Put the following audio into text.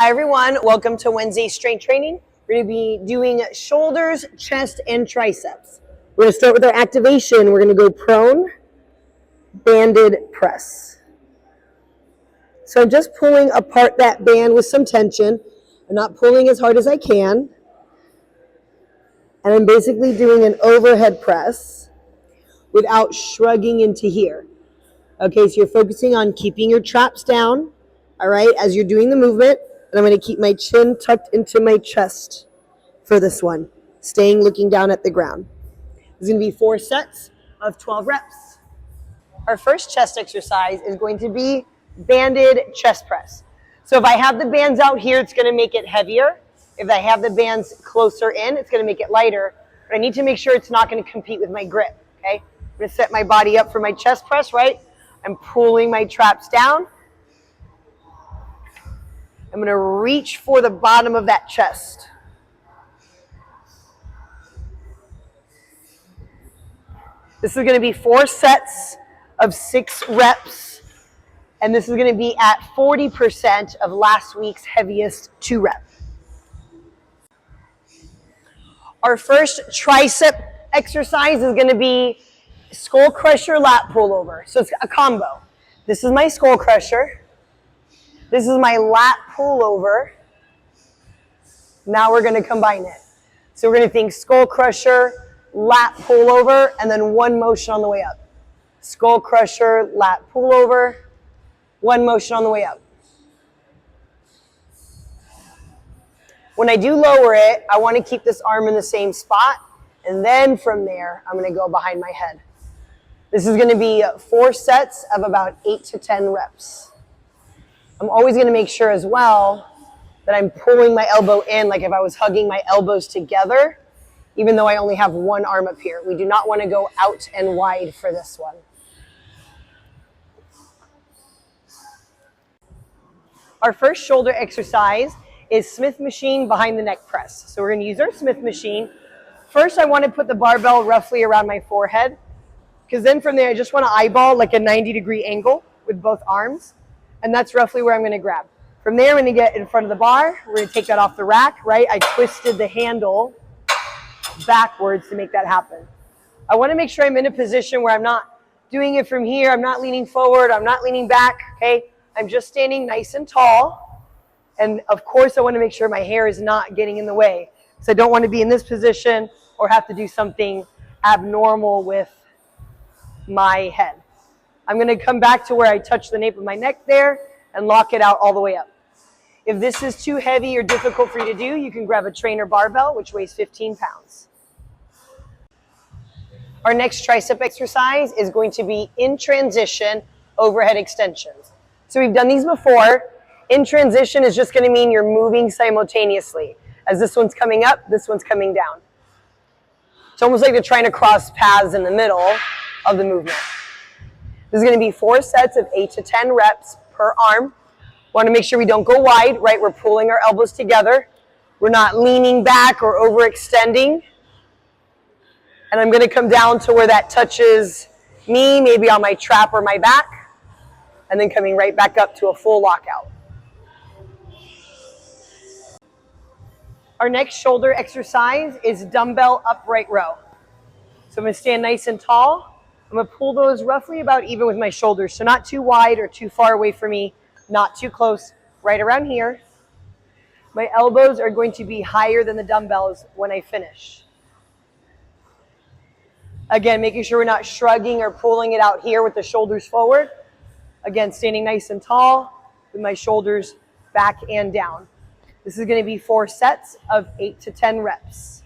Hi everyone, welcome to Wednesday strength training. We're going to be doing shoulders, chest, and triceps. We're going to start with our activation. We're going to go prone, banded press. So I'm just pulling apart that band with some tension. I'm not pulling as hard as I can. And I'm basically doing an overhead press without shrugging into here. Okay, so you're focusing on keeping your traps down, all right, as you're doing the movement. And I'm going to keep my chin tucked into my chest for this one, looking down at the ground. There's going to be 4 sets of 12 reps. Our first chest exercise is going to be banded chest press. So if I have the bands out here, it's going to make it heavier. If I have the bands closer in, it's going to make it lighter. But I need to make sure it's not going to compete with my grip, okay? I'm going to set my body up for my chest press, right? I'm pulling my traps down. I'm going to reach for the bottom of that chest. This is going to be 4 sets of 6 reps, and this is going to be at 40% of last week's heaviest 2 rep. Our first tricep exercise is going to be skull crusher lat pullover. So it's a combo. This is my skull crusher. This is my lat pullover. Now we're going to combine it. So we're going to think skull crusher, lat pullover, and then one motion on the way up. Skull crusher, lat pullover, one motion on the way up. When I do lower it, I want to keep this arm in the same spot, and then from there, I'm going to go behind my head. This is going to be 4 sets of about 8 to 10 reps. I'm always going to make sure as well that I'm pulling my elbow in, like if I was hugging my elbows together, even though I only have one arm up here. We do not want to go out and wide for this one. Our first shoulder exercise is Smith machine behind the neck press. So we're going to use our Smith machine. First, I want to put the barbell roughly around my forehead, because then from there, I just want to eyeball like a 90-degree angle with both arms. And that's roughly where I'm going to grab. From there, I'm going to get in front of the bar. We're going to take that off the rack, right? I twisted the handle backwards to make that happen. I want to make sure I'm in a position where I'm not doing it from here. I'm not leaning forward. I'm not leaning back, okay? I'm just standing nice and tall. And of course, I want to make sure my hair is not getting in the way. So I don't want to be in this position or have to do something abnormal with my head. I'm going to come back to where I touch the nape of my neck there and lock it out all the way up. If this is too heavy or difficult for you to do, you can grab a trainer barbell, which weighs 15 pounds. Our next tricep exercise is going to be in transition overhead extensions. So we've done these before. In transition is just going to mean you're moving simultaneously. As this one's coming up, this one's coming down. It's almost like they're trying to cross paths in the middle of the movement. This is going to be 4 sets of 8 to 10 reps per arm. Want to make sure we don't go wide, right? We're pulling our elbows together. We're not leaning back or overextending. And I'm going to come down to where that touches me, maybe on my trap or my back, and then coming right back up to a full lockout. Our next shoulder exercise is dumbbell upright row. So I'm going to stand nice and tall. I'm going to pull those roughly about even with my shoulders. So not too wide or too far away from me, not too close, right around here. My elbows are going to be higher than the dumbbells when I finish. Again, making sure we're not shrugging or pulling it out here with the shoulders forward. Again, standing nice and tall with my shoulders back and down. This is going to be 4 sets of 8 to 10 reps.